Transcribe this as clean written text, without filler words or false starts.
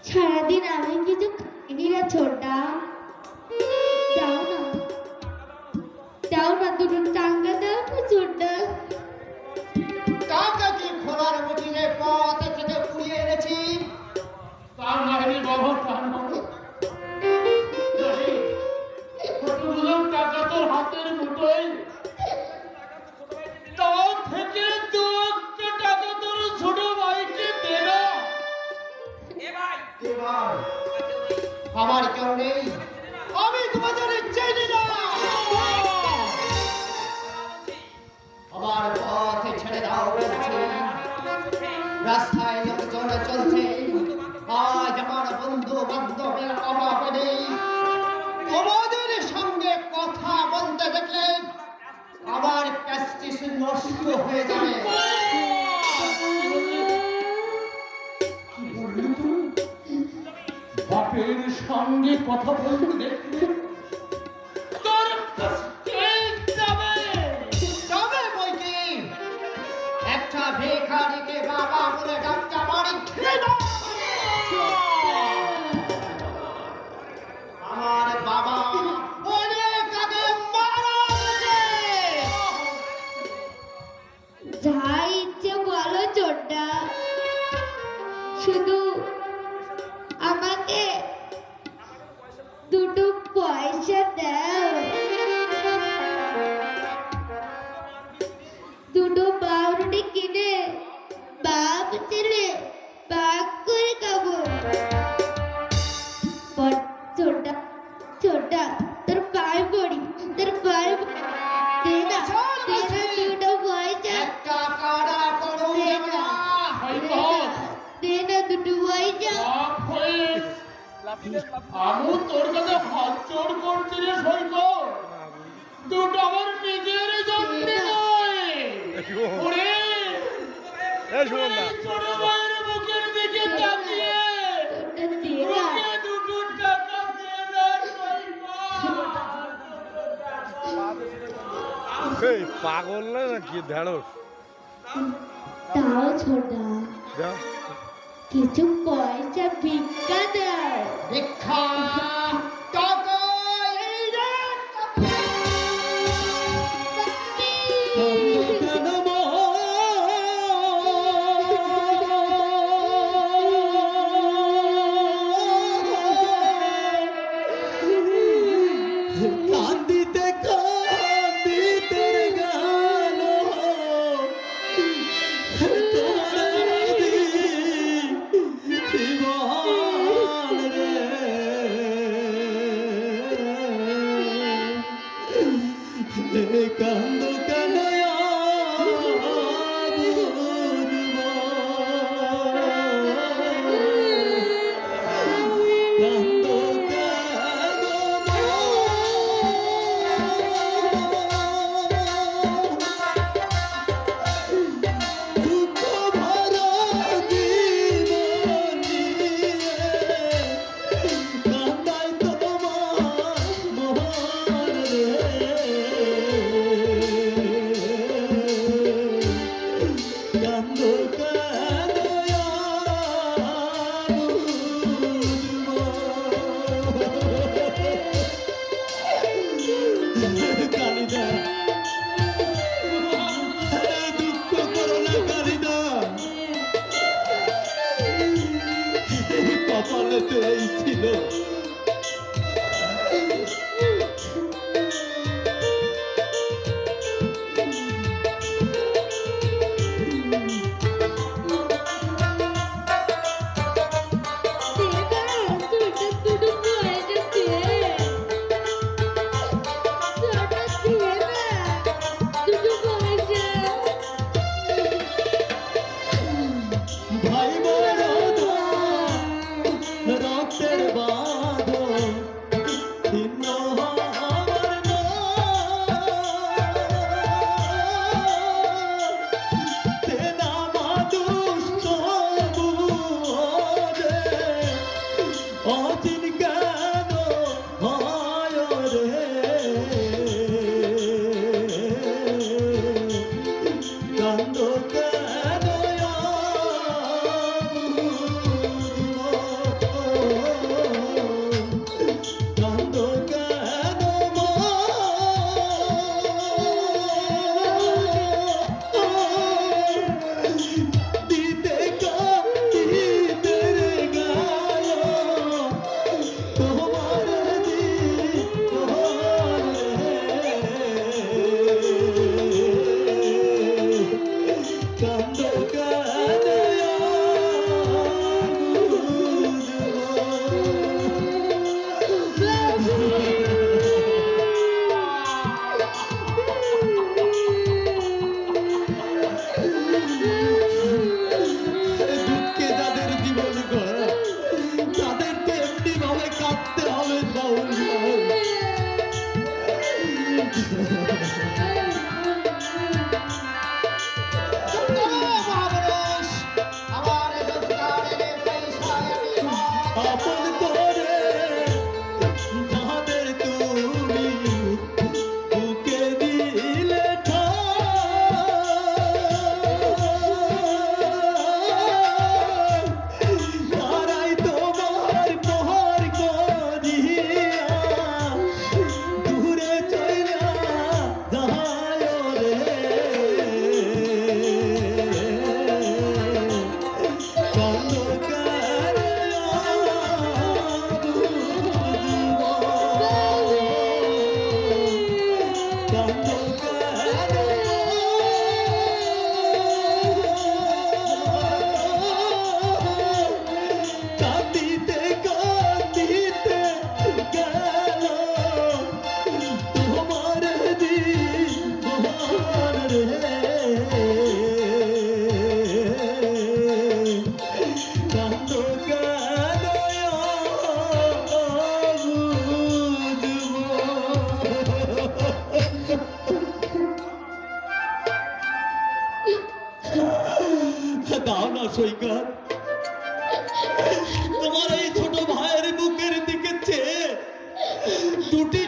সারাদিন আমি কিছু খাইনি রে ছোটা। দাও না, দাও না, দুটো টাকা দাও না ছোটা। টাকা কি খোলার মুঠিনে পথ থেকে কুড়িয়ে এনেছি? তার নারী বাবা তার মতো কতগুলো টাকা তোর হাতের মুঠোয়, তার থেকে দু একটা টাকা তোর ছোট ভাইকে দে না। এবার আমার কেউ নেই, আমি তোমাদের চিনি না। আমার পথে ছেড়ে দাও বলছি। রাস্তায় লোকজন চলছে, আজ আমার বন্ধু বান্ধবের অভাব নেই। তোমাদের সঙ্গে কথা বলতে দেখলে আমার প্রেস্টিজ নষ্ট হয়ে যাবে। বাপের সঙ্গে কথা বলতে দেখলে তোর যাবে তবে বই কি একটা ভিখারিকে বাবা বলে ডাকতে আমার ঘৃণা। আমার বাবা অনেক আগে মারা গেছে। যা ইচ্ছে বলো ছোটা, শুধু আমাকে দুটো পয়সা দাও। দুটো পাউরুটি কিনে বাপ ছেলে ভাগ করে খাবো। ছোটা ছোটা, তোর পায়ে পড়ি, তোর পায়ে দে না, দে না দুটো পয়সা। একটা কাড়া করো দে না, দে না দুটো পয়সা। আমি তোর কাছে হাত জোড় করছি রে সৈক, দুটো আমার নিজের জন্য নয়। ওরে ছোট ভাইয়ের মুখের দিকে তাকিয়ে দে না। ওকে দুটো টাকা দে না সৈক। এই পাগল না নাকি ঢেঁড়স দাও ছোটা, কিছু পয়সা ভিক্ষা দাও। ভিক্ষা টাকা এই রে কান্দিতে কান্দিতে গেল তোমার জীবন রে কান্দ কেন কান্দ কপালেতেই ছিল ভাই বড় রক্তের বাঁধন ছিন্ন হওয়ার সেনা মানুষ তবুও অচিন কেন হয় রে কান্দ কেন আপন করে যাদের তুমি বুকে দিলে ঠাঁই, তারাই তোমার পর করিয়া দূরে চইলা যায় রে। কান্দো কেন কান্দো কান্দিতে কান্দিতে গেল তোমার জীবন রে। কান্দো কেন দাও না সৈকত, তোমার এই ছোট ভাইয়ের বুকের দিকে চেয়ে দুটি